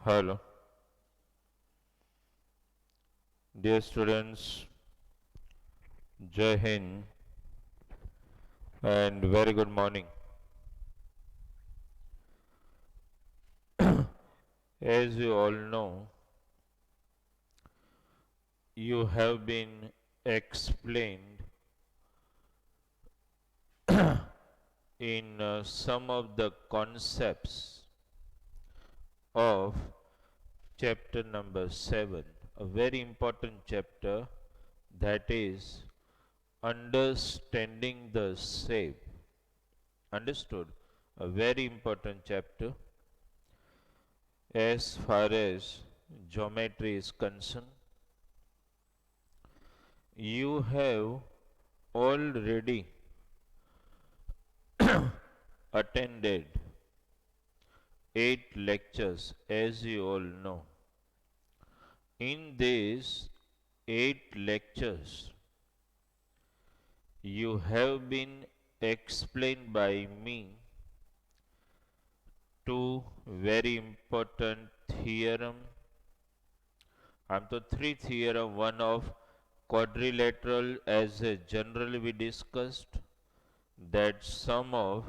Hello, dear students, Jai Hind and very good morning. As you all know, you have been explained in some of the concepts of chapter number 7, a very important chapter, that is understanding the shape. Understood? A very important chapter as far as geometry is concerned. You have already attended 8 lectures, as you all know. In these 8 lectures, you have been explained by me two very important theorem. Three theorem. One of quadrilateral, as a general we discussed, that sum of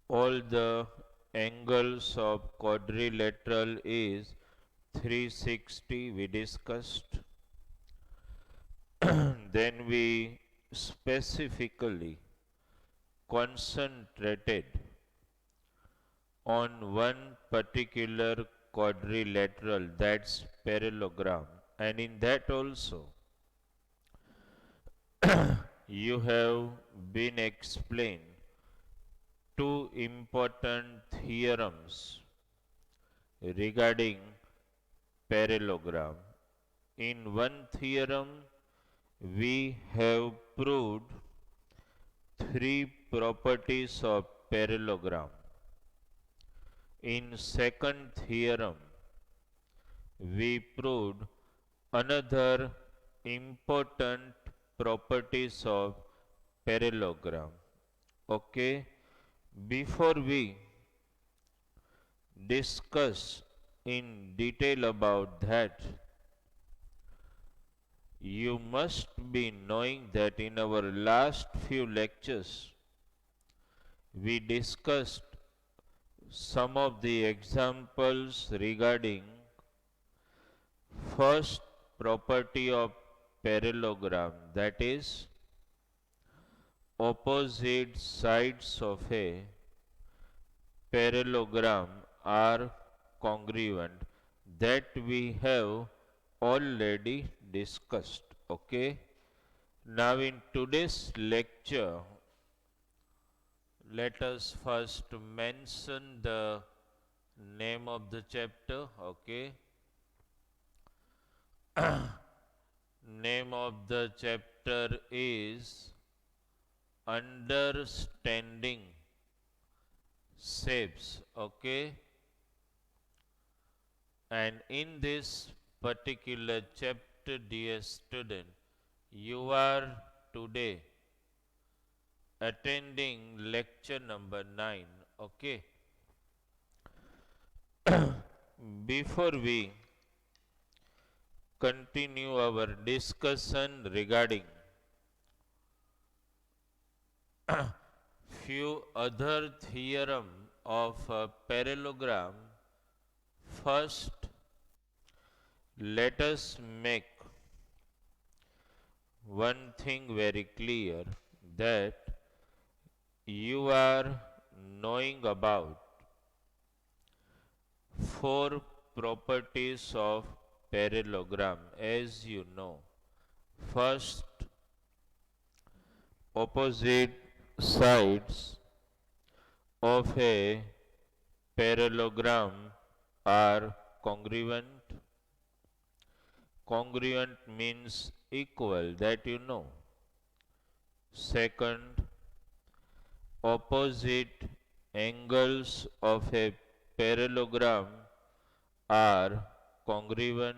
all the angles of quadrilateral is 360, we discussed. Then we specifically concentrated on one particular quadrilateral, that's parallelogram, and in that also you have been explained two important theorems regarding parallelogram. In one theorem, we have proved three properties of parallelogram. In second theorem, we proved another important properties of parallelogram. Okay, before we discuss in detail about that, you must be knowing that in our last few lectures, we discussed some of the examples regarding first property of parallelogram, that is opposite sides of a parallelogram are congruent, that we have already discussed. Okay. Now in today's lecture, let us first mention the name of the chapter. Okay. Name of the chapter is Understanding Shapes. Okay. And in this particular chapter, dear student, you are today attending lecture number 9. Okay. Before we continue our discussion regarding few other theorem of parallelogram, first let us make one thing very clear, that you are knowing about four properties of parallelogram. As you know, first, opposite sides of a parallelogram are congruent. Congruent means equal, that you know. Second, opposite angles of a parallelogram are congruent.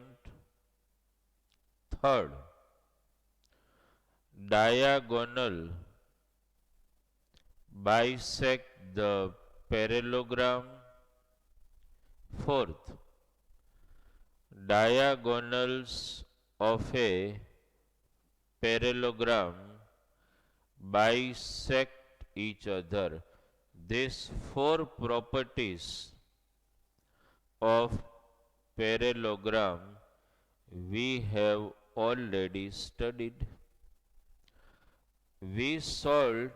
Third, diagonal bisect the parallelogram Fourth, diagonals of a parallelogram bisect each other. These four properties of parallelogram we have already studied. We solved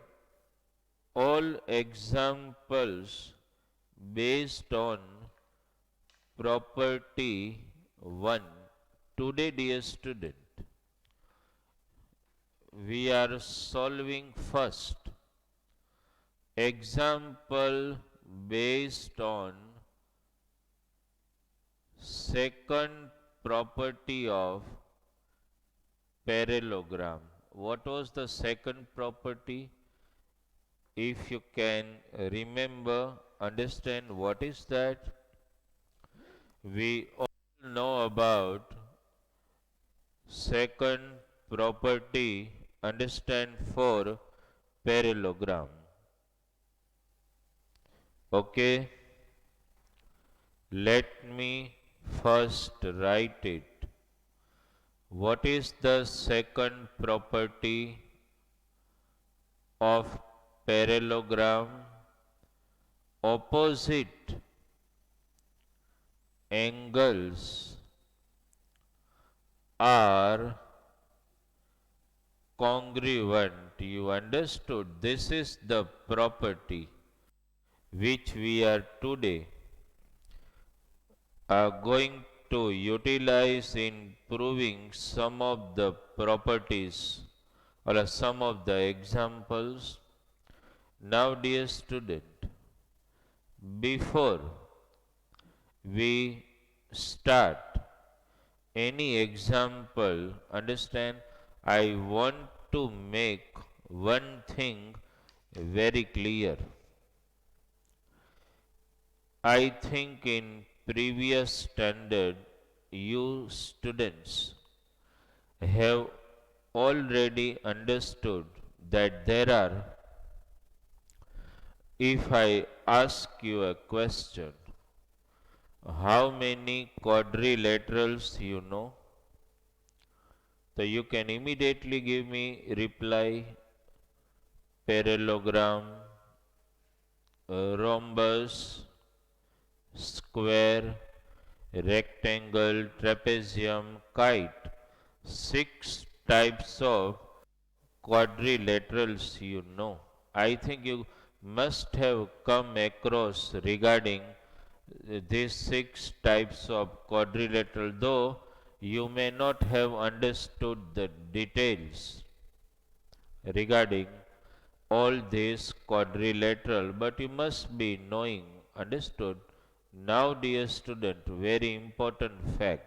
all examples based on property 1. Today, dear student, we are solving first example based on second property of parallelogram. What was the second property? If you can remember, understand what is that? We all know about second property, understand for parallelogram. Okay, let me first write it. What is the second property of parallelogram? Opposite angles are congruent. You understood? This is the property which we are today going to utilize in proving some of the properties or some of the examples. Now, dear student, before we start any example, understand, I want to make one thing very clear. I think in previous standard, you students have already understood that there are, if I ask you a question, how many quadrilaterals you know? So you can immediately give me reply: parallelogram, rhombus, square, rectangle, trapezium, kite. 6 types of quadrilaterals you know. I think you must have come across regarding these 6 types of quadrilateral, though you may not have understood the details regarding all these quadrilateral, but you must be knowing, understood. Now, dear student, very important fact.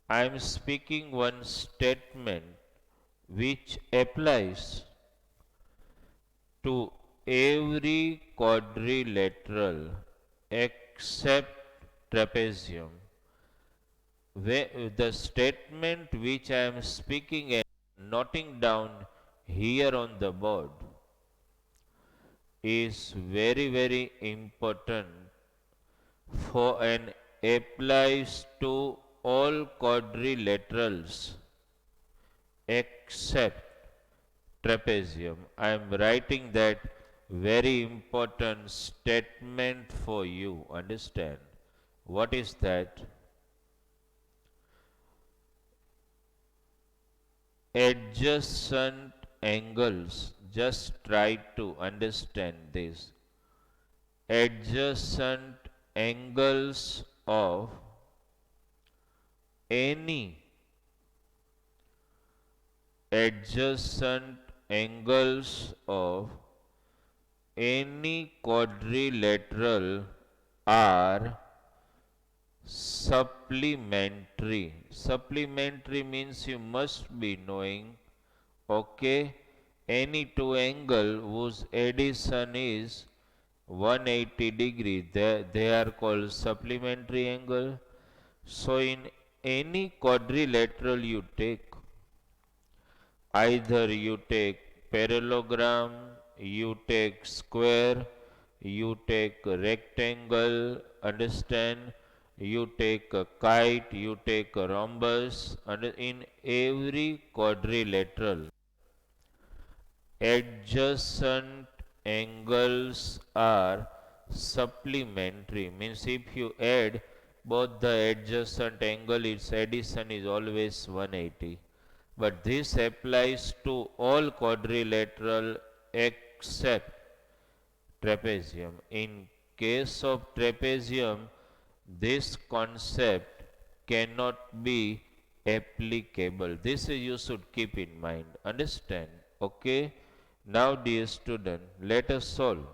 I am speaking one statement which applies to every quadrilateral except trapezium. The statement which I am speaking and noting down here on the board is very important for and applies to all quadrilaterals except trapezium. I am writing that very important statement for you. Understand? What is that? Adjacent angles. Just try to understand this. Adjacent angles of any adjacent angles of any quadrilateral are supplementary. Supplementary means you must be knowing, okay, any two angle whose addition is 180 degree, they are called supplementary angle. So in any quadrilateral you take, either you take parallelogram, you take square, you take a rectangle, understand? You take a kite, you take a rhombus, and in every quadrilateral, adjacent angles are supplementary. Means if you add both the adjacent angle, its addition is always 180. But this applies to all quadrilateral except trapezium. In case of trapezium, this concept cannot be applicable. This you should keep in mind. Understand? Okay. Now, dear student, let us solve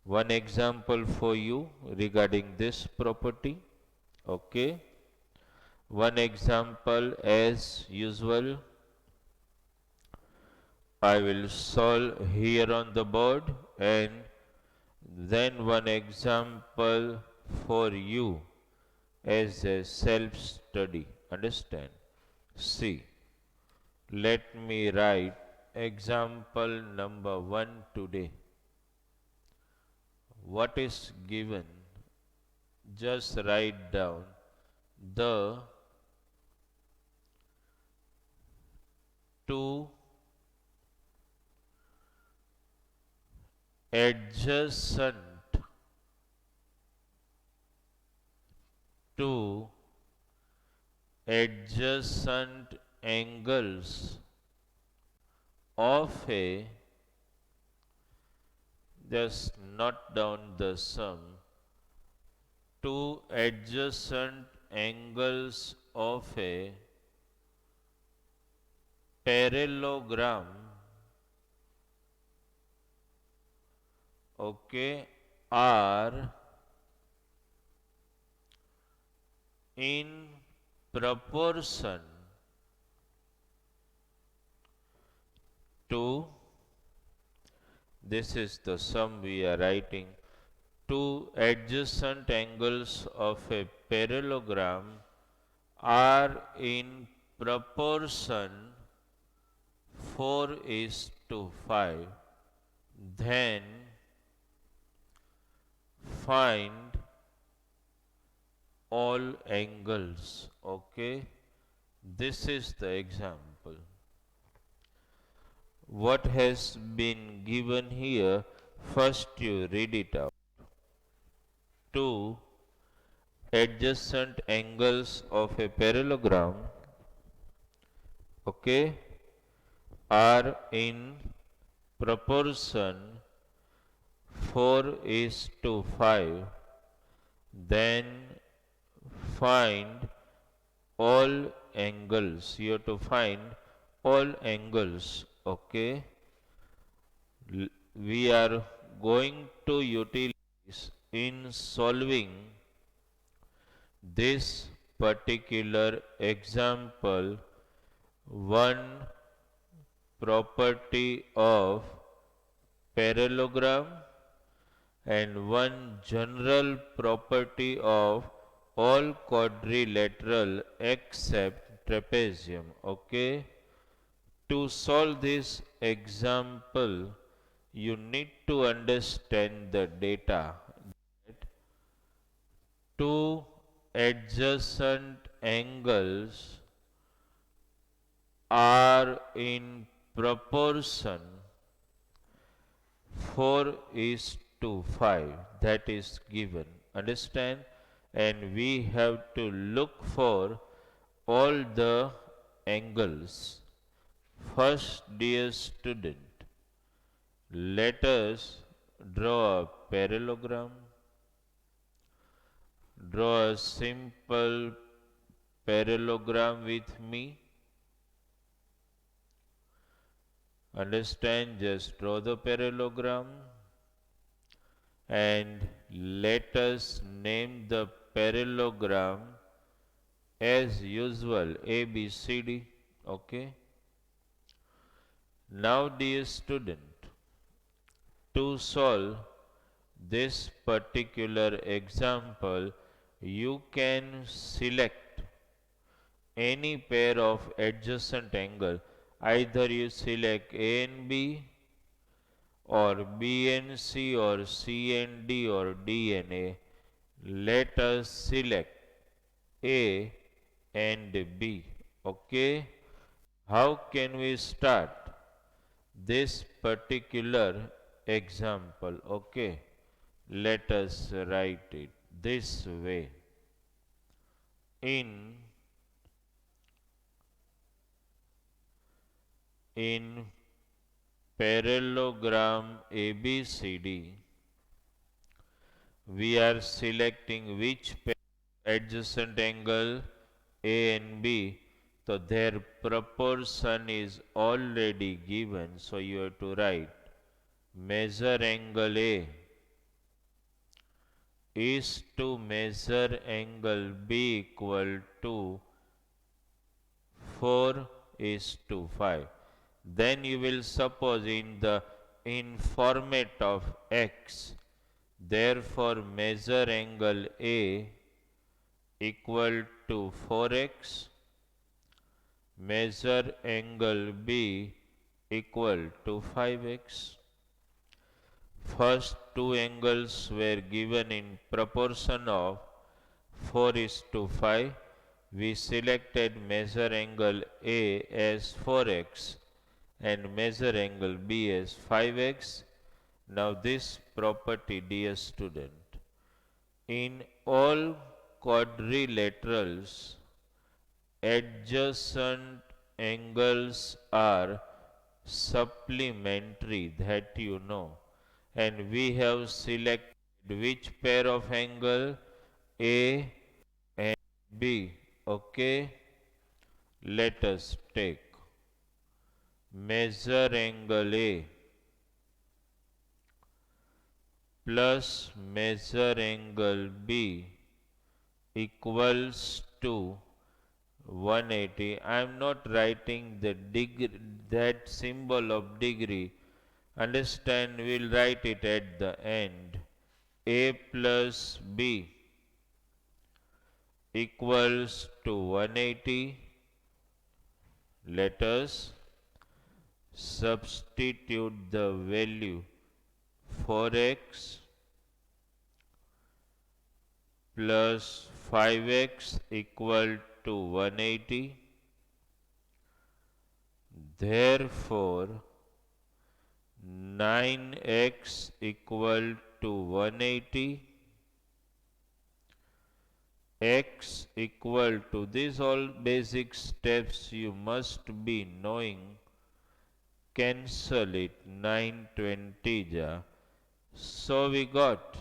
one example for you regarding this property. Okay. One example as usual I will solve here on the board, and then one example for you as a self study. Understand? See, let me write example number 1 today. What is given? Just write down the two adjacent two adjacent angles of a, just note down the sum, two adjacent angles of a parallelogram, okay, are in proportion to, this is the sum we are writing, two adjacent angles of a parallelogram are in proportion 4:5, then find all angles. Okay, this is the example. What has been given here, first you read it out. Two adjacent angles of a parallelogram, okay, are in proportion 4:5, then find all angles. You have to find all angles. Okay, we are going to utilize in solving this particular example one property of parallelogram and one general property of all quadrilateral except trapezium. Okay, to solve this example you need to understand the data. Two adjacent angles are in proportion 4:5, that is given. Understand? And we have to look for all the angles. First, dear student, let us draw a parallelogram. Draw a simple parallelogram with me. Understand? Just draw the parallelogram and let us name the parallelogram as usual ABCD. Okay. Now, dear student, to solve this particular example, you can select any pair of adjacent angle. Either you select A and B, or BNC or CND or DNA, let us select A and B. Okay. How can we start this particular example? Okay. Let us write it this way. In parallelogram ABCD, we are selecting which adjacent angle A and B. So their proportion is already given. So you have to write measure angle A is to measure angle B equal to 4:5. Then you will suppose in format of x, therefore measure angle A equal to 4x, measure angle B equal to 5x. First two angles were given in proportion of 4:5. We selected measure angle A as 4x and measure angle B as 5x. Now this property, dear student, in all quadrilaterals, adjacent angles are supplementary, that you know, and we have selected which pair of angle? A and B. Okay. Let us take measure angle A plus measure angle B equals to 180. I am not writing the degree, that symbol of degree. Understand, we will write it at the end. A plus B equals to 180. Let us substitute the value 4x plus 5x equal to 180. Therefore, 9x equal to 180. X equal to, these all basic steps you must be knowing. Cancel it, 920 ja. So we got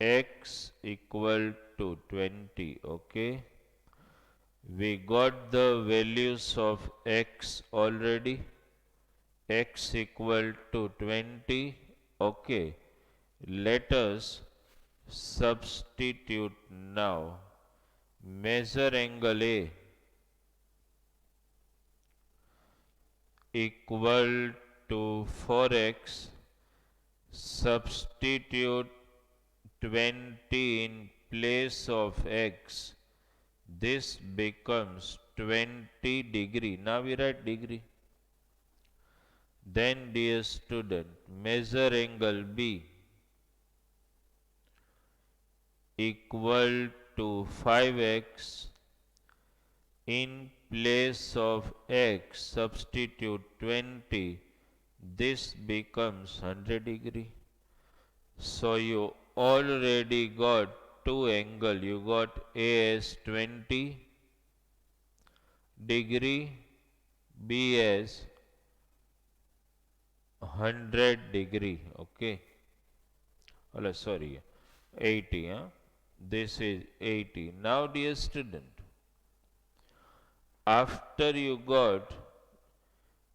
x equal to 20. Okay. We got the values of x already. X equal to 20. Okay. Let us substitute now. Measure angle A equal to 4x. Substitute 20 in place of x. This becomes 20 degree. Now we write degree. Then, dear student, measure angle B equal to 5x. In place of x, substitute 20. This becomes 100 degree. So you already got two angle. You got A as 20 degree, B as 100 degree. Okay. Oh, sorry, 80. Huh? This is 80. Now, dear student, after you got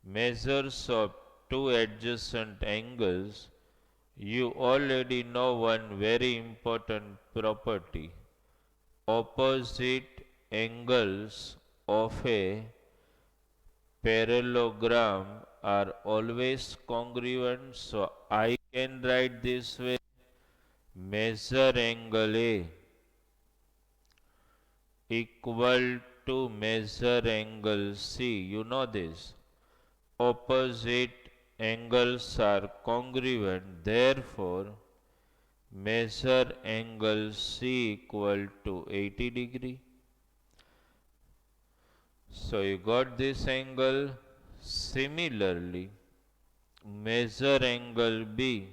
measures of two adjacent angles, you already know one very important property. Opposite angles of a parallelogram are always congruent. So I can write this way: measure angle A equal to measure angle C. You know this. opposite angles are congruent, therefore measure angle C equal to 80 degree. So you got this angle. Similarly, measure angle B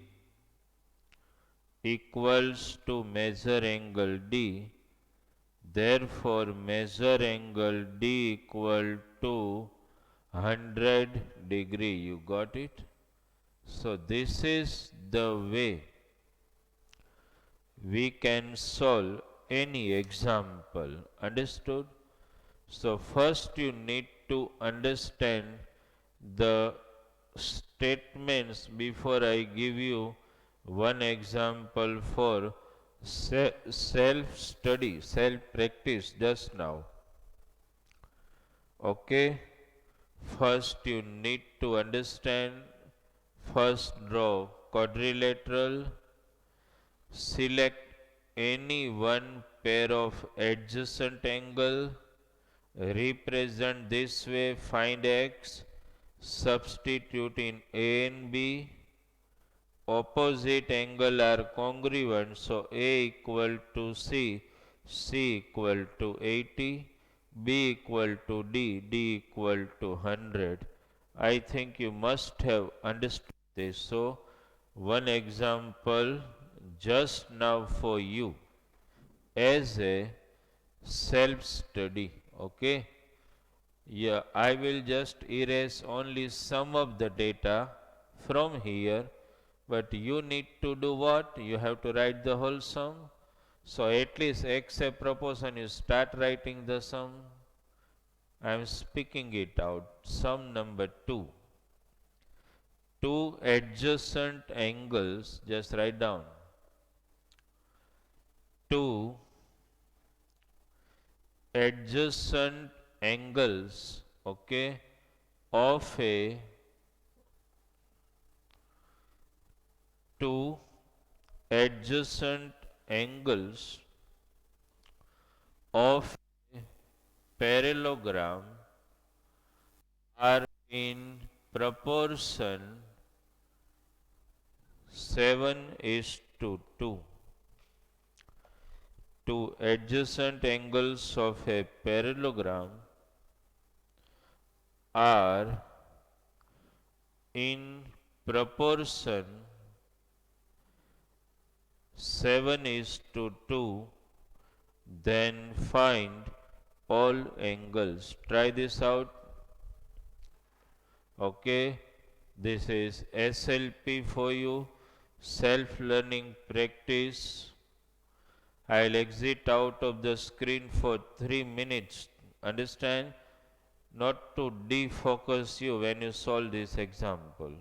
equals to measure angle D. Therefore, measure angle D equal to 100 degree. You got it? So this is the way we can solve any example. Understood? So first you need to understand the statements before I give you one example for self study, self practice just now. Okay, first you need to understand. First draw quadrilateral. Select any one pair of adjacent angle. Represent this way. Find x. Substitute in a and b. Opposite angle are congruent, so a equal to c, c equal to 80, b equal to d, d equal to 100. I think you must have understood this. So one example just now for you as a self study. Okay, yeah, I will just erase only some of the data from here, but you need to do what? You have to write the whole sum. So at least x a proportion, you start writing the sum. I am speaking it out. Sum number 2. Two adjacent angles, just write down. Two adjacent angles, okay, of a two adjacent angles of a parallelogram are in proportion 7:2. Two adjacent angles of a parallelogram are in proportion 7:2, then find all angles. Try this out. Okay, this is SLP for you, self learning practice. I'll exit out of the screen for 3 minutes. Understand? Not to defocus you when you solve this example.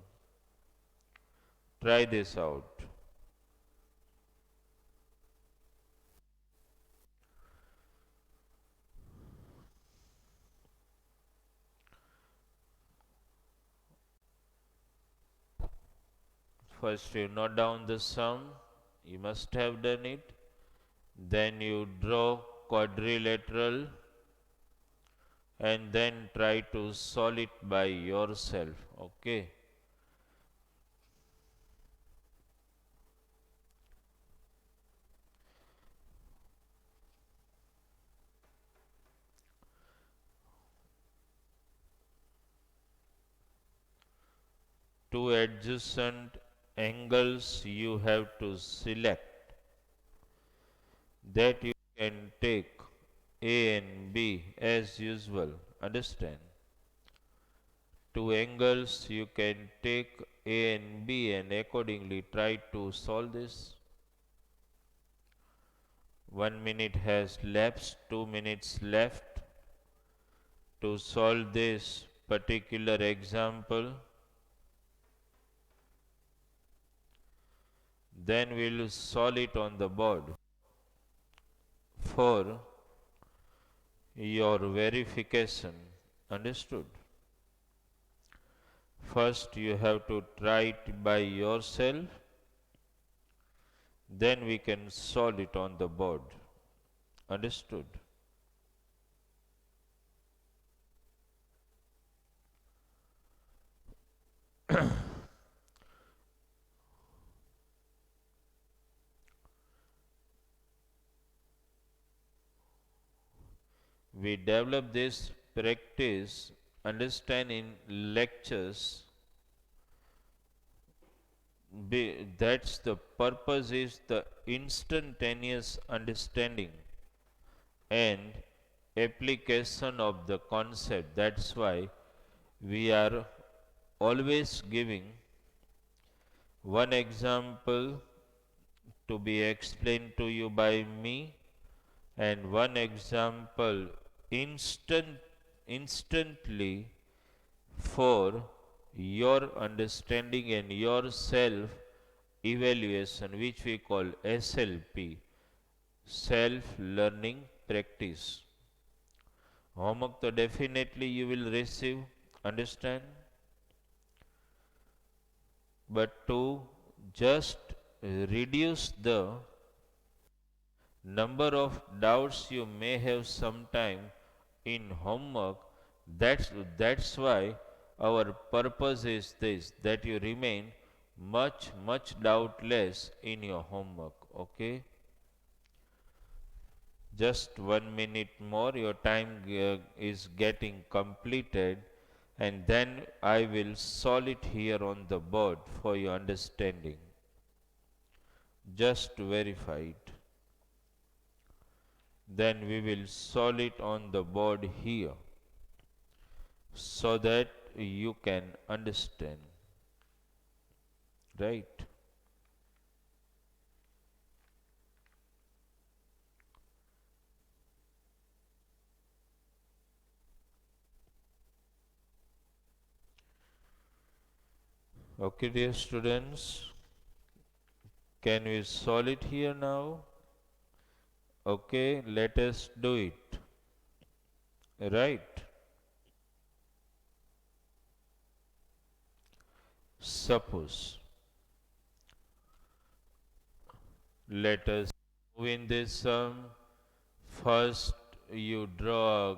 Try this out. First you note down the sum. You must have done it. Then you draw quadrilateral and then try to solve it by yourself. Okay. Two adjacent angles you have to select, that you can take A and B as usual. Understand? Two angles you can take A and B and accordingly try to solve this. 1 minute has lapsed, 2 minutes left to solve this particular example. Then we will solve it on the board for your verification. Understood? First you have to try it by yourself, then we can solve it on the board. Understood? We develop this practice, understand in lectures. That's the purpose, is the instantaneous understanding and application of the concept. That's why we are always giving one example to be explained to you by me, and one example instantly for your understanding and your self evaluation, which we call SLP, self learning practice. Homework तो definitely you will receive, understand, but to just reduce the number of doubts you may have sometime in homework, that's why our purpose is this, that you remain much doubtless in your homework. Okay, just 1 minute more, your time is getting completed, and then I will solve it here on the board for your understanding. Just verify it. Then we will solve it on the board here so that you can understand. Right? Okay, dear students, can we solve it here now? Okay, let us do it. Right? Suppose, let us move in this sum. First, you draw a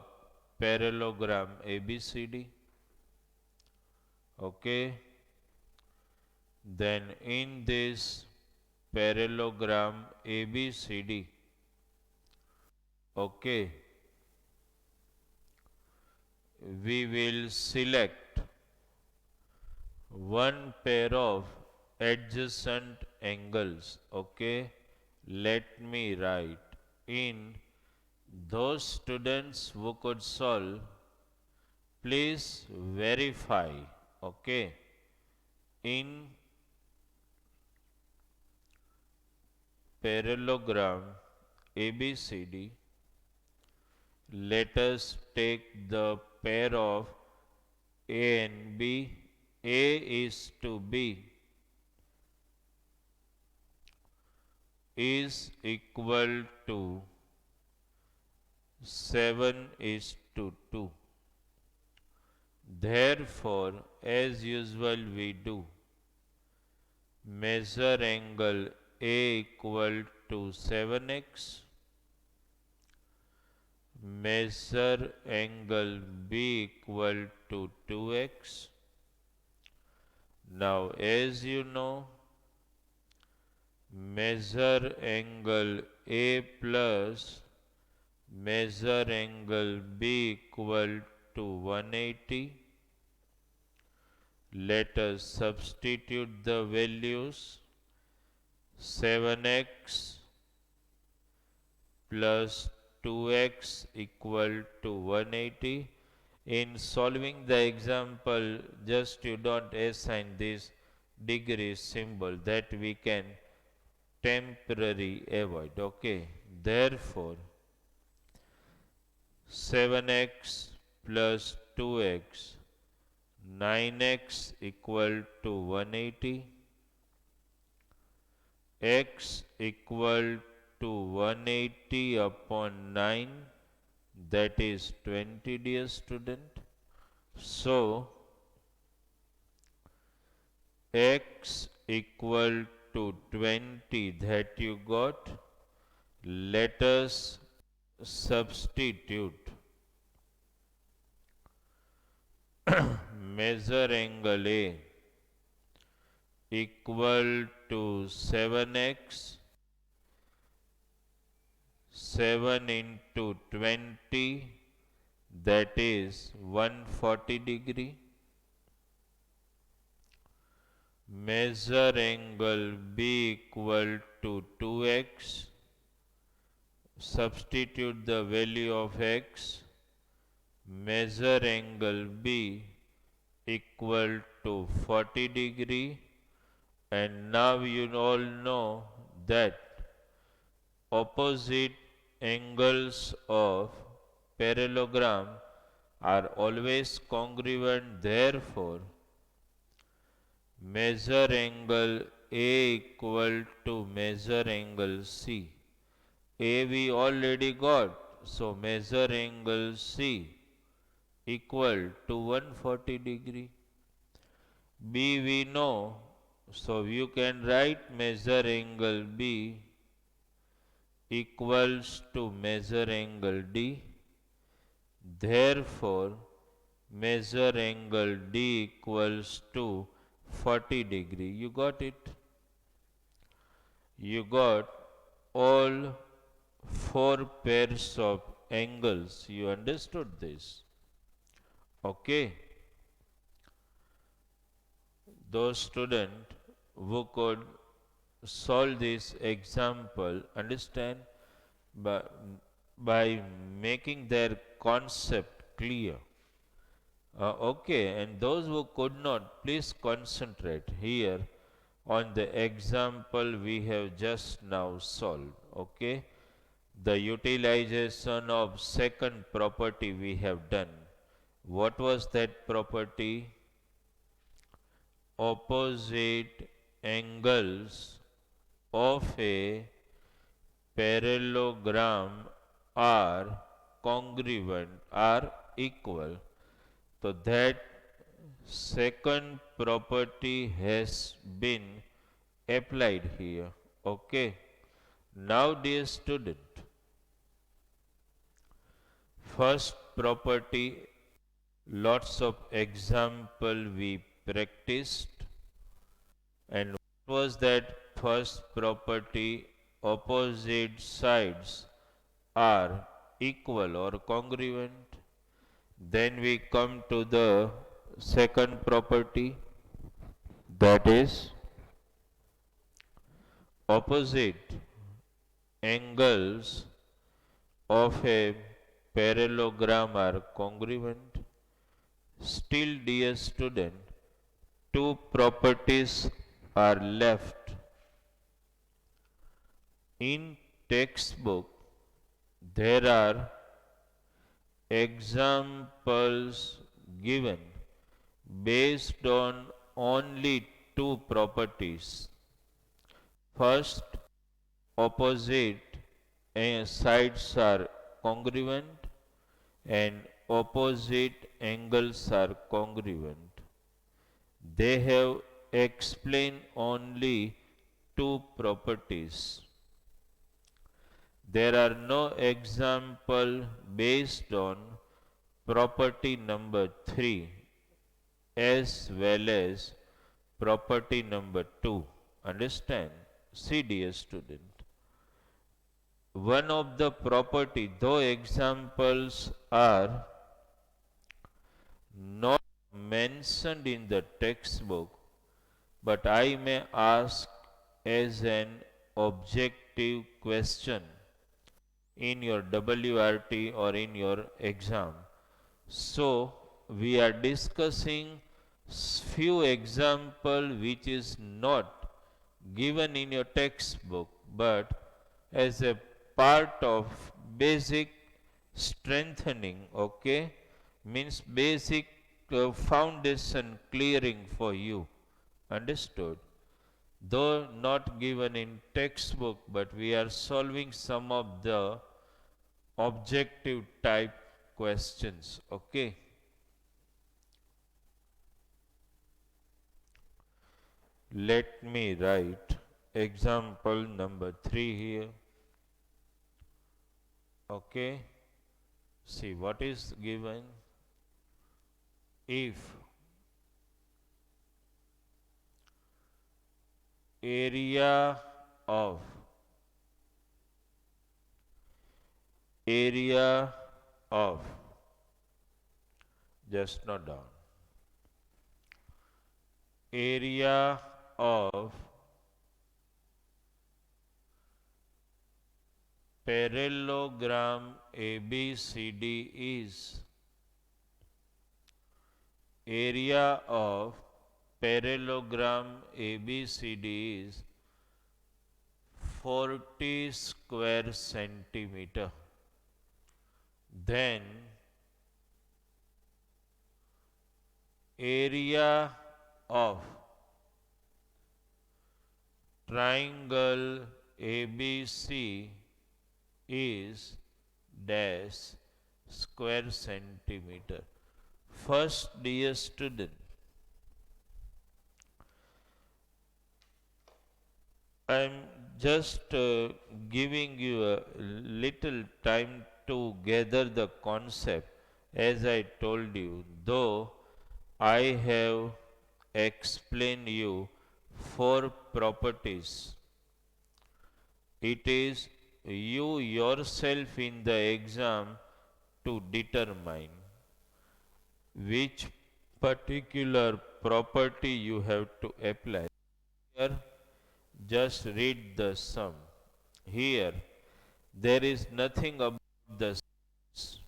parallelogram ABCD. Okay. Then in this parallelogram ABCD, okay, we will select one pair of adjacent angles. Okay, let me write. In those students who could solve, please verify. Okay, in parallelogram ABCD, let us take the pair of A and B. A is to B is equal to 7 is to 2. Therefore, as usual we do, measure angle A equal to 7x, measure angle B equal to 2x. Now, as you know, measure angle A plus measure angle B equal to 180. Let us substitute the values. 7x plus 2x equal to 180. In solving the example, just you don't assign this degree symbol, that we can temporarily avoid. Okay, therefore 7x plus 2x, 9x equal to 180, x equal to 180 upon 9, that is 20, dear student. So x equal to 20, that you got. Let us substitute measure angle A equal to 7x, 7 into 20 that is 140 degree. Measure angle B equal to 2x. Substitute the value of x. Measure angle B equal to 40 degree. And now you all know that opposite angles of parallelogram are always congruent. Therefore, measure angle A equal to measure angle C. A we already got, so measure angle C equal to 140 degree. B we know, so you can write measure angle B equals to measure angle D. Therefore, measure angle D equals to 40 degree. You got it? You got all four pairs of angles. You understood this? Okay. Those students who could solve this example understand by, by making their concept clear. Okay, and those who could not, please concentrate here on the example we have just now solved. Okay, the utilization of second property we have done. What was that property? Opposite angles of a parallelogram are congruent, are equal. So that second property has been applied here. Okay. Now, dear student, first property, lots of example we practiced. And what was that first property? Opposite sides are equal or congruent. Then we come to the second property, that is opposite angles of a parallelogram are congruent. Still, dear student, two properties are left. In textbook, there are examples given based on only two properties. First, opposite sides are congruent and opposite angles are congruent. They have explained only two properties. There are no example based on property number 3 as well as property number 2. Understand? See, dear student. One of the property, though examples are not mentioned in the textbook, but I may ask as an objective question in your WRT or in your exam. So, we are discussing few example which is not given in your textbook, but as a part of basic strengthening, okay, means basic foundation clearing for you. Understood? Though not given in textbook, but we are solving some of the objective type questions. Okay. Let me write example number 3 here. Okay. See what is given. If area of area of Just note down. Area of parallelogram ABCD is area of parallelogram ABCD is 40 square centimeter. Then area of triangle ABC is dash square centimeter. First, dear student, I am just giving you a little time to gather the concept. As I told you, though I have explained you four properties, it is you yourself in the exam to determine which particular property you have to apply. Here, just read the sum. Here, there is nothing about the sums.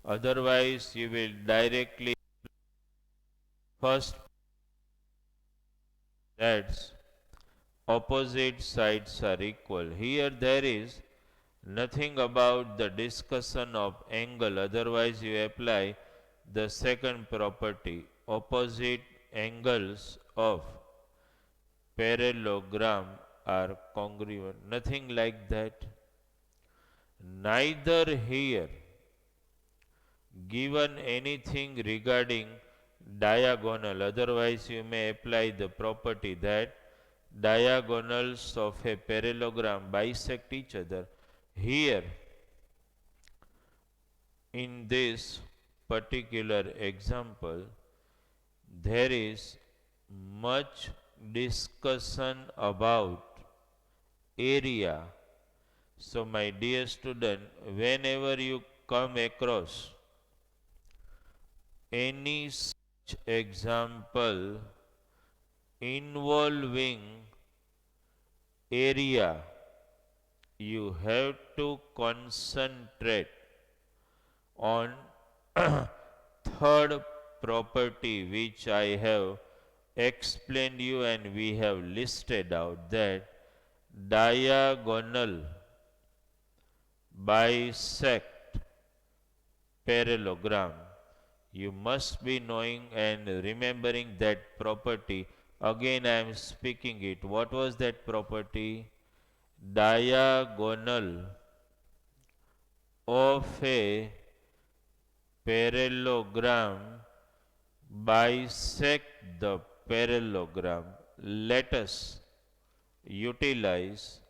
Otherwise, you will directly first that's opposite sides are equal. Here, there is nothing about the discussion of angle. Otherwise, you apply the second property, opposite angles of parallelogram are congruent. Nothing like that. Neither here given anything regarding diagonal. Otherwise, you may apply the property that diagonals of a parallelogram bisect each other. Here, in this particular example, there is much discussion about area. So, my dear student, whenever you come across any such example involving area, you have to concentrate on third property which I have explained you and we have listed out, that diagonal bisect parallelogram. You must be knowing and remembering that property. Again, I am speaking it. What was that property? Diagonal of a parallelogram bisect the parallelogram. Let us utilize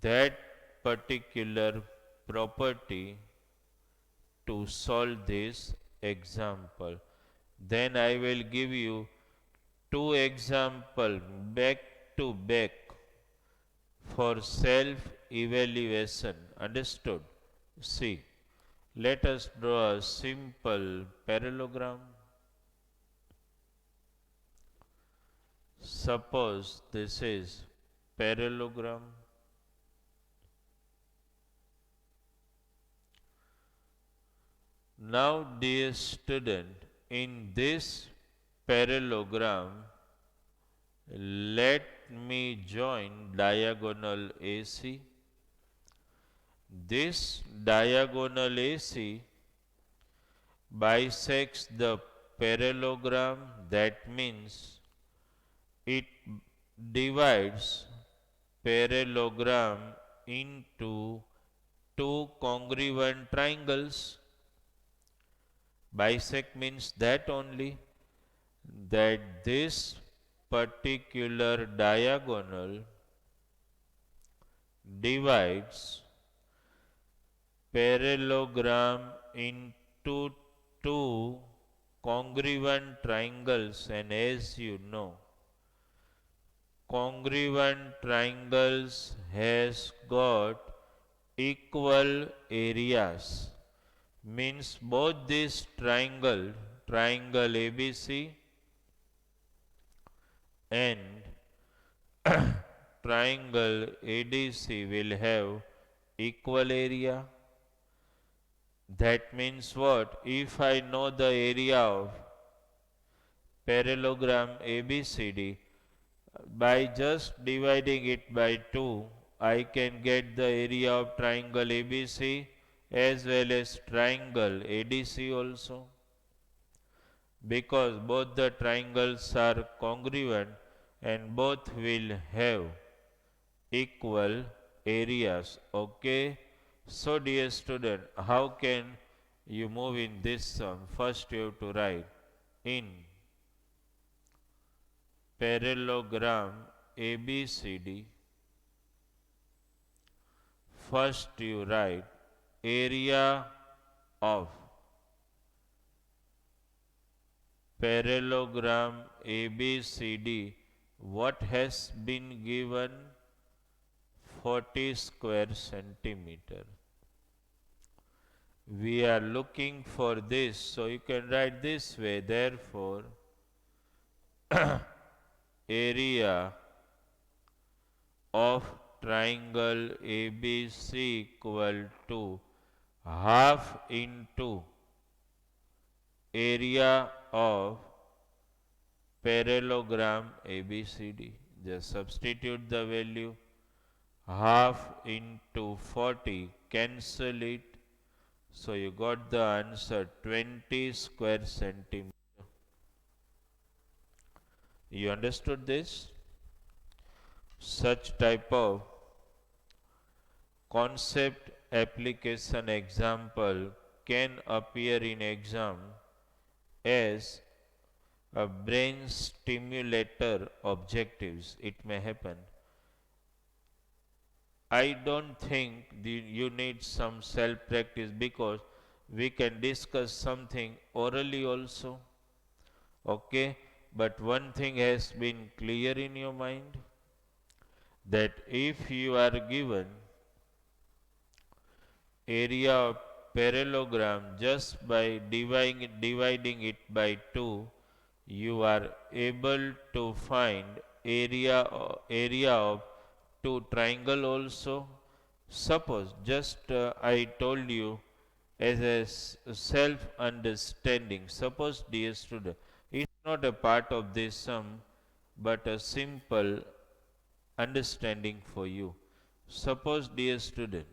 that particular property to solve this example. Then I will give you two examples back to back for self evaluation. Understood? See, let us draw a simple parallelogram. Suppose this is parallelogram. Now, dear student, in this parallelogram, let me join diagonal AC. This diagonal AC bisects the parallelogram. That means it divides parallelogram into two congruent triangles. Bisect means that only, that this particular diagonal divides parallelogram into two congruent triangles, and as you know, congruent triangles has got equal areas. means both this triangle ABC and triangle ADC will have equal area. That means what? If I know the area of parallelogram ABCD, by just dividing it by 2, I can get the area of triangle ABC as well as triangle ADC also, because both the triangles are congruent and both will have equal areas. Okay. So dear student, how can you move in this sum? First you have to write in parallelogram ABCD. First you write area of parallelogram ABCD. What has been given? 40 square centimeter. We are looking for this, so you can write this way. Therefore, area of triangle ABC equal to half into area of parallelogram ABCD. Just substitute the value. Half into 40, cancel it. So you got the answer 20 square centimeter. You understood this? Such type of concept application example can appear in exam as a brain stimulator objectives. It may happen. I don't think you need some self practice, because we can discuss something orally also. Okay, but one thing has been clear in your mind, that if you are given area of parallelogram just by dividing it by 2, you are able to find area of 2 triangle also. Suppose just I told you as a self understanding. Suppose dear student, it's not a part of this sum, but a simple understanding for you. Suppose dear student,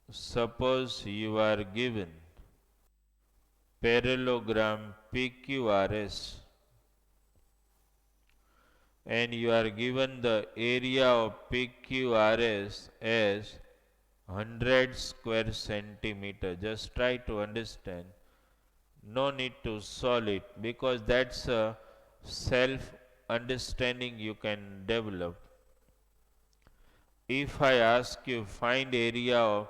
suppose you are given parallelogram PQRS and you are given the area of PQRS as 100 square centimeter. Just try to understand. No need to solve it, because that's a self understanding you can develop. If I ask you find area of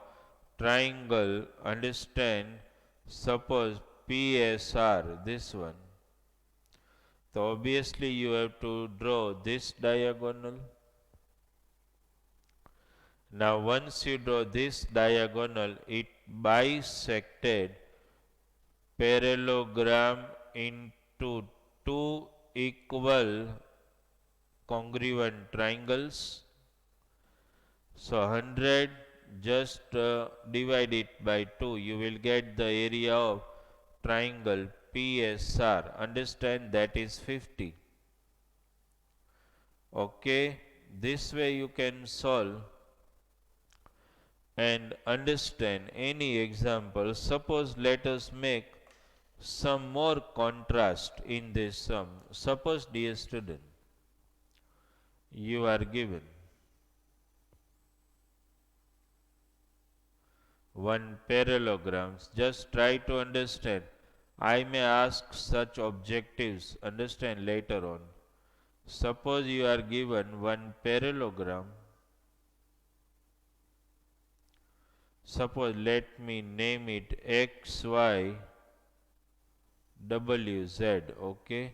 triangle, understand, suppose PSR, this one. So obviously you have to draw this diagonal. Now once you draw this diagonal, it bisected parallelogram into 2 equal congruent triangles. So 100, just divide it by 2, you will get the area of triangle PSR. Understand, that is 50. Okay, this way you can solve and understand any example. Suppose let us make some more contrast in this sum. Suppose dear student, you are given one parallelogram. Just try to understand. I may ask such objectives, understand, later on. Suppose you are given one parallelogram. Suppose let me name it XY WZ. Okay.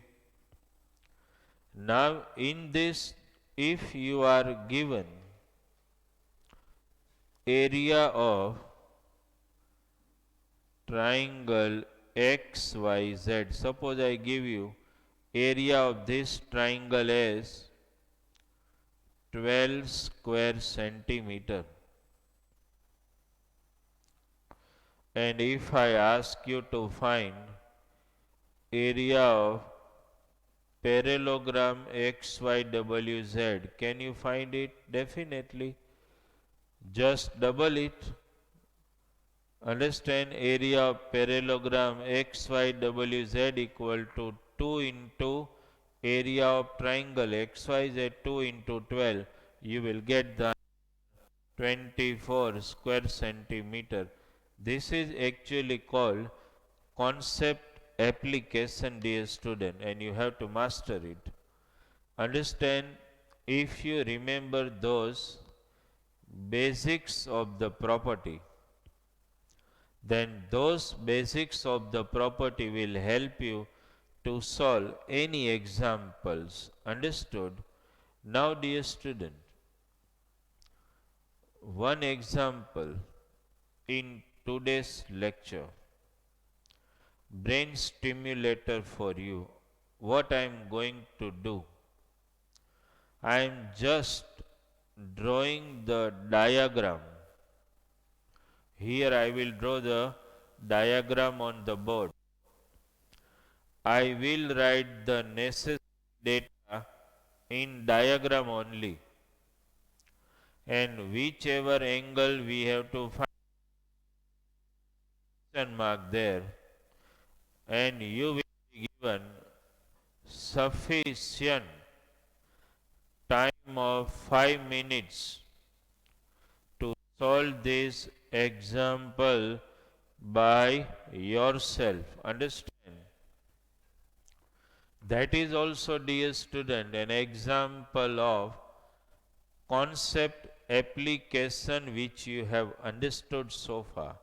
Now in this, if you are given area of triangle XYZ. Suppose I give you area of this triangle as 12 square centimeter. And if I ask you to find area of parallelogram XYWZ, can you find it? Definitely. Just double it. Understand, area of parallelogram XYWZ equal to 2 into area of triangle XYZ 2 into 12. You will get the 24 square centimeter. This is actually called concept application, dear student, and you have to master it. Understand, if you remember those basics of the property, then those basics of the property will help you to solve any examples. Understood? Now, dear student, one example in today's lecture, brain stimulator for you. What I am going to do, I am just drawing the diagram. Here I will draw the diagram on the board. I will write the necessary data in diagram only, and whichever angle we have to find mark there, and you will be given sufficient time of 5 minutes to solve this example by yourself. Understand? That is also, dear student, an example of concept application which you have understood so far.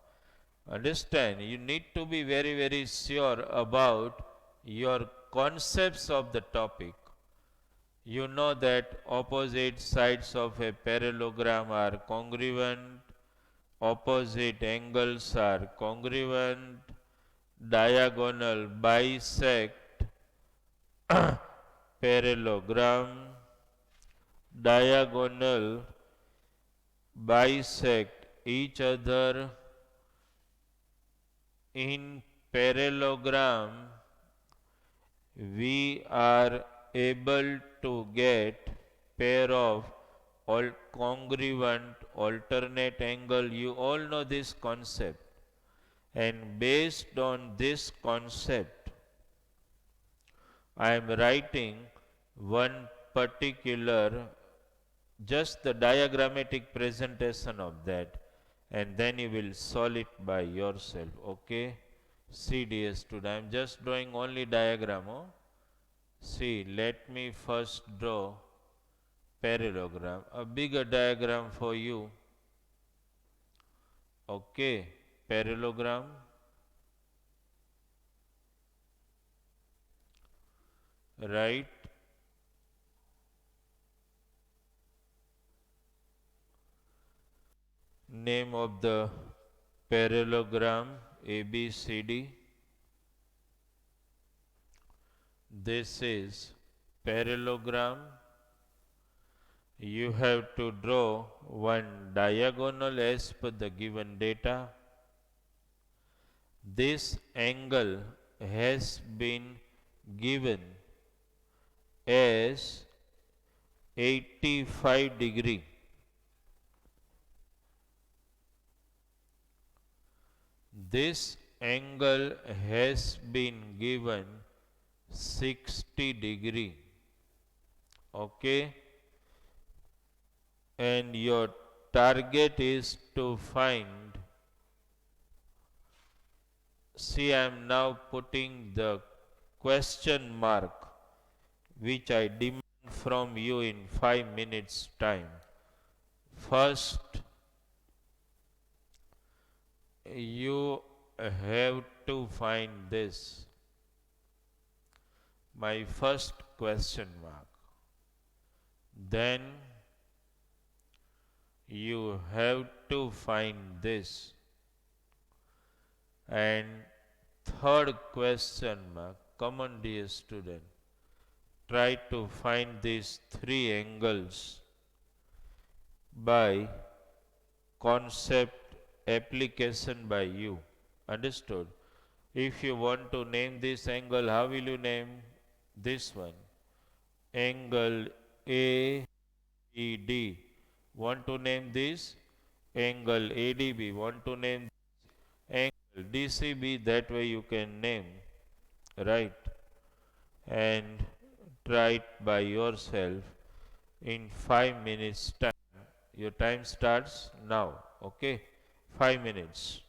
Understand, you need to be very sure about your concepts of the topic. You know that opposite sides of a parallelogram are congruent, opposite angles are congruent, diagonal bisect parallelogram, diagonal bisect each other. In parallelogram, we are able to get pair of all congruent alternate angle. You all know this concept, and based on this concept, I am writing one particular, just the diagrammatic presentation of that, and then you will solve it by yourself. Okay? See, dear student, I am just drawing only diagram. Oh? See, let me first draw parallelogram, a bigger diagram for you. Okay, parallelogram. Right. Name of the parallelogram ABCD. This is parallelogram. You have to draw one diagonal as per the given data. This angle has been given as 85 degree. This angle has been given 60 degree. Okay, and your target is to find, see, I am now putting the question mark which I demand from you in 5 minutes time. First, you have to find this, my first question mark. Then You have to find this. And third question mark. Come on, dear student. Try to find these three angles by concept application by you. Understood? If you want to name this angle, how will you name this one? Angle AED. Want to name this? Angle ADB. Want to name angle DCB? That way you can name, right? And try it by yourself in 5 minutes time. Your time starts now. Okay? 5 minutes.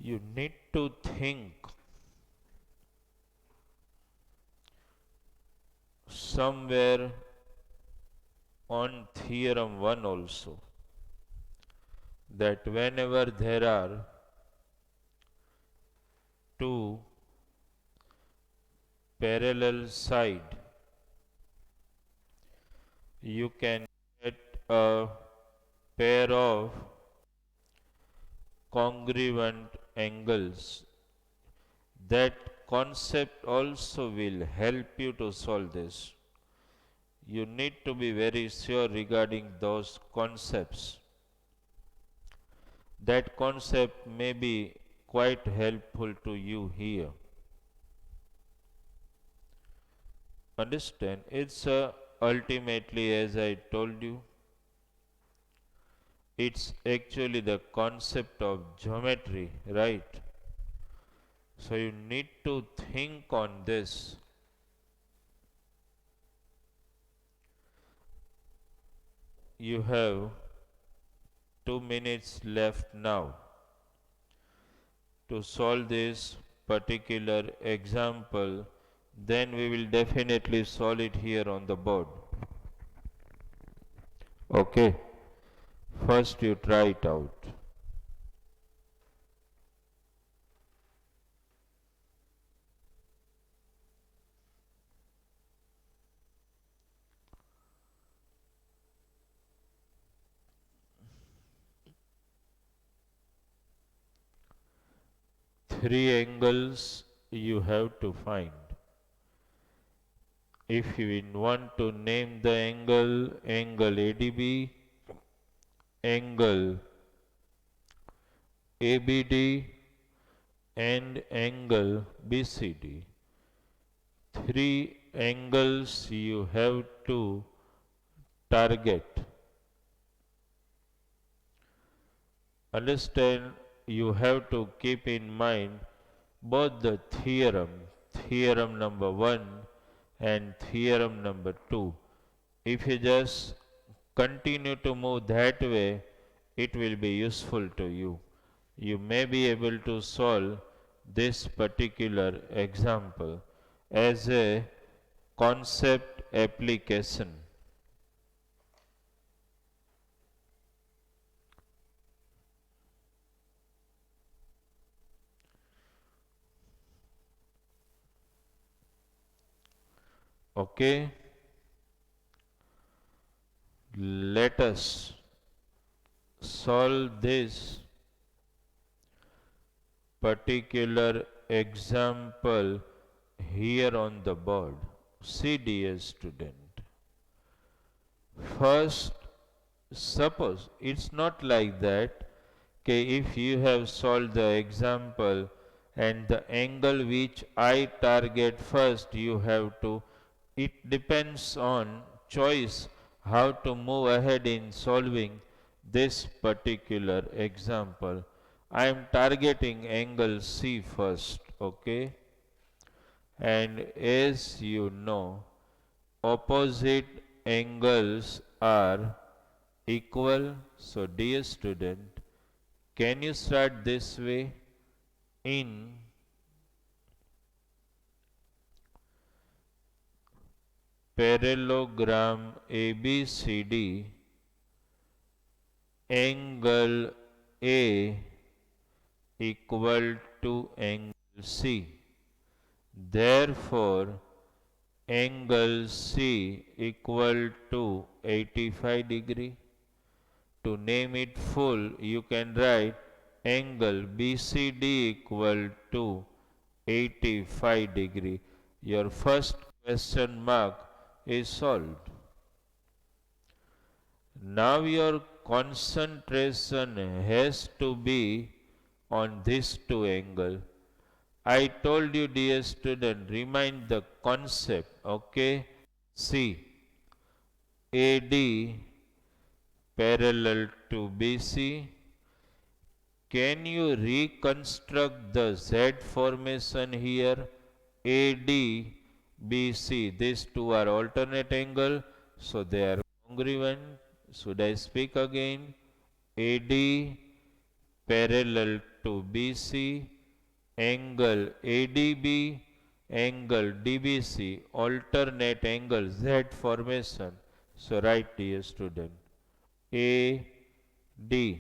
You need to think somewhere on theorem 1 also, that whenever there are two parallel side, you can get a pair of congruent angles. That concept also will help you to solve this. You need to be very sure regarding those concepts. That concept may be quite helpful to you here. Understand? It's ultimately, as I told you, it's actually the concept of geometry, right? So you need to think on this. You have 2 minutes left now to solve this particular example. Then we will definitely solve it here on the board. Okay. First you try it out. Three angles you have to find. If you want to name the angle, angle ADB, angle ABD, and angle BCD. Three angles you have to target. Understand, you have to keep in mind both the theorem number 1 and theorem number 2. If you just continue to move that way, it will be useful to you. You may be able to solve this particular example as a concept application. Okay, let us solve this particular example here on the board. See, dear student, first Suppose it's not like that. Okay, if you have solved the example and the angle which I target first, you have to, it depends on choice how to move ahead in solving this particular example. I am targeting angle C first, okay? And as you know, opposite angles are equal. So, dear student, can you start this way? In parallelogram ABCD, angle A equal to angle C. Therefore, angle C equal to 85 degree. To name it full, you can write angle BCD equal to 85 degree. Your first question mark is solved. Now your concentration has to be on these two angles. I told you, dear student, remind the concept, okay? See, AD parallel to BC. Can you reconstruct the Z formation here? AD, BC, these two are alternate angle, so they are congruent. Should I speak again? AD parallel to BC, angle ADB, angle DBC, alternate angle Z formation. So write, dear student, AD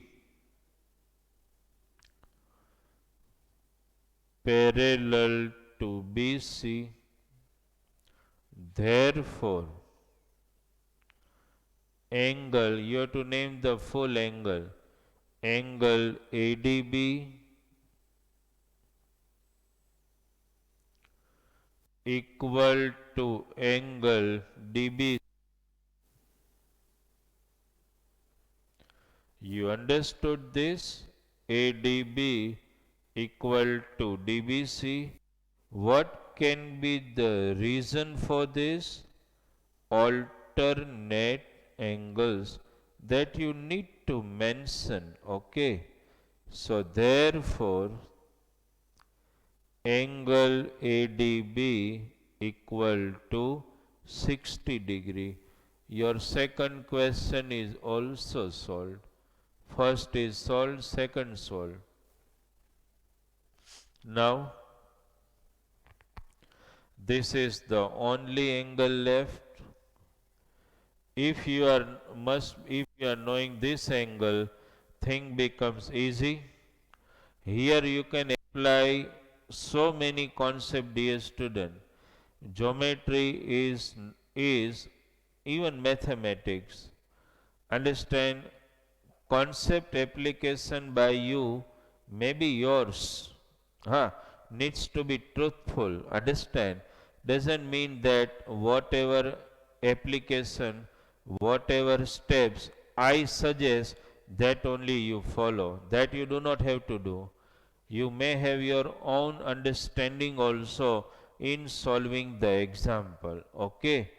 parallel to BC. Therefore, angle, you have to name the full angle. Angle ADB equal to angle DB. You understood this? ADB equal to DBC. What can be the reason for this? Alternate angles that you need to mention, okay? So therefore, angle ADB equal to 60 degree. Your second question is also solved. First is solved, second solved. Now, this is the only angle left. If you are knowing this angle, thing becomes easy. Here you can apply so many concepts, dear student. Geometry is even mathematics. Understand, concept application by you may be yours. Needs to be truthful. Understand? Doesn't mean that whatever application, whatever steps I suggest, that only you follow. That you do not have to do. You may have your own understanding also in solving the example. Okay?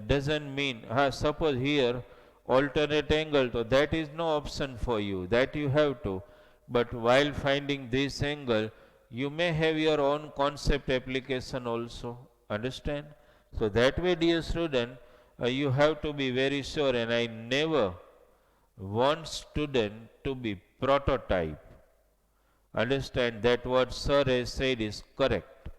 Doesn't mean, suppose here alternate angle, so that is no option for you. That you have to. But while finding this angle, you may have your own concept application also. Understand? So that way, dear student, you have to be very sure, and I never want student to be prototype. Understand that what sir has said is correct.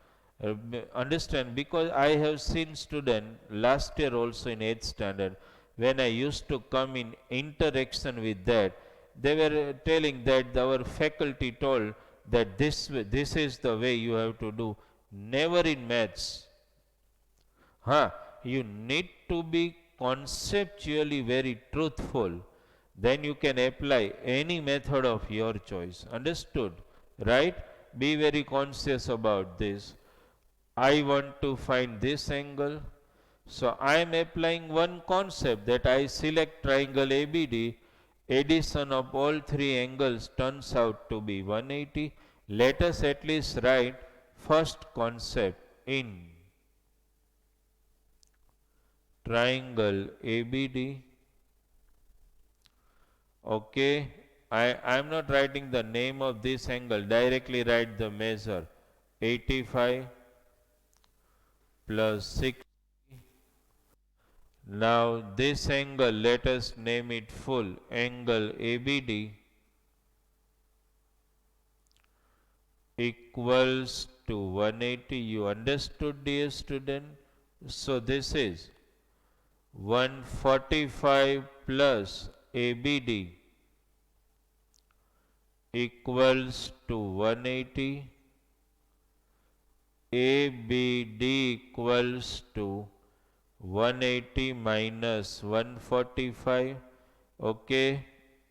Understand, because I have seen student last year also in 8th standard, when I used to come in interaction with that, they were telling that our faculty told that this is the way you have to do. Never in maths. You need to be conceptually very truthful. Then you can apply any method of your choice. Understood? Right? Be very conscious about this. I want to find this angle. So I am applying one concept, that I select triangle ABD, addition of all three angles turns out to be 180. Let us at least write first concept in triangle ABD. Okay, I am not writing the name of this angle, directly write the measure. 85 plus 60. Now this angle, let us name it full, angle ABD equals to 180. You understood, dear student? So this is 145 plus ABD equals to 180. ABD equals to 180 minus 145. Okay,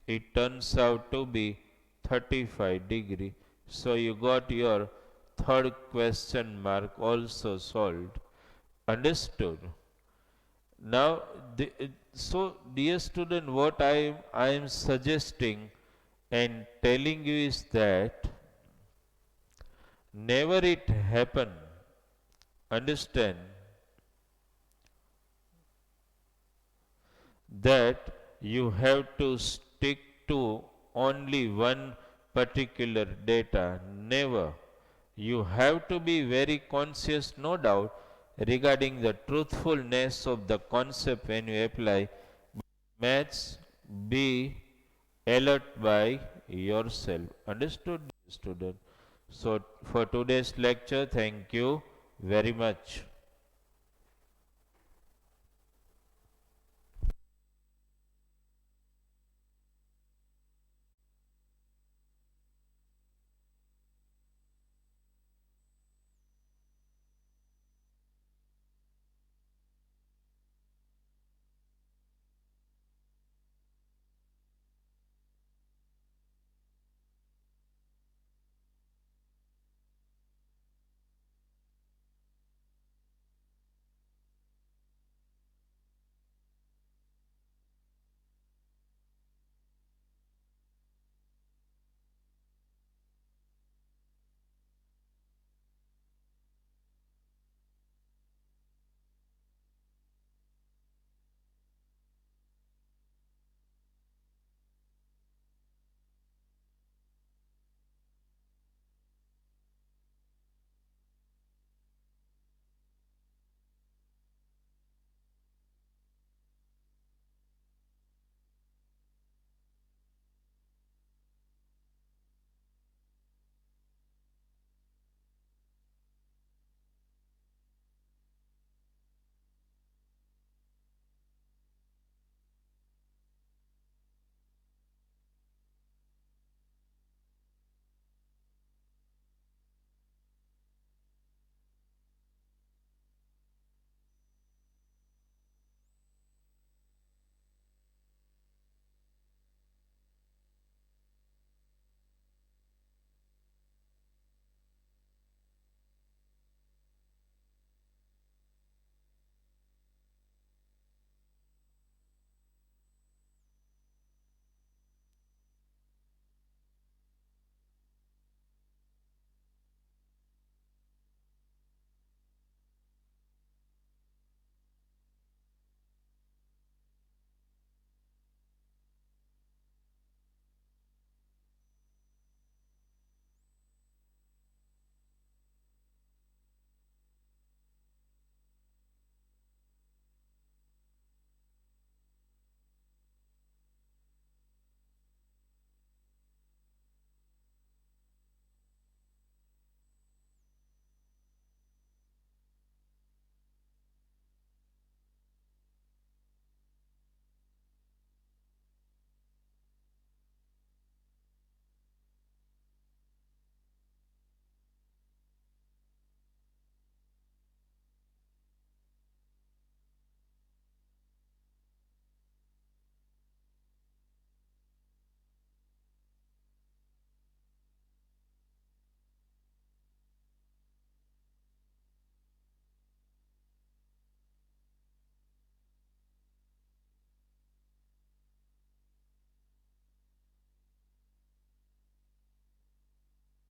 it turns out to be 35 degree. So you got your third question mark also solved. Understood? Now, so dear student, what I am suggesting and telling you is that never it happen, understand, that you have to stick to only one particular data. Never. You have to be very conscious, no doubt, regarding the truthfulness of the concept when you apply. Maths, be alert by yourself. Understood, student? So, for today's lecture, thank you very much.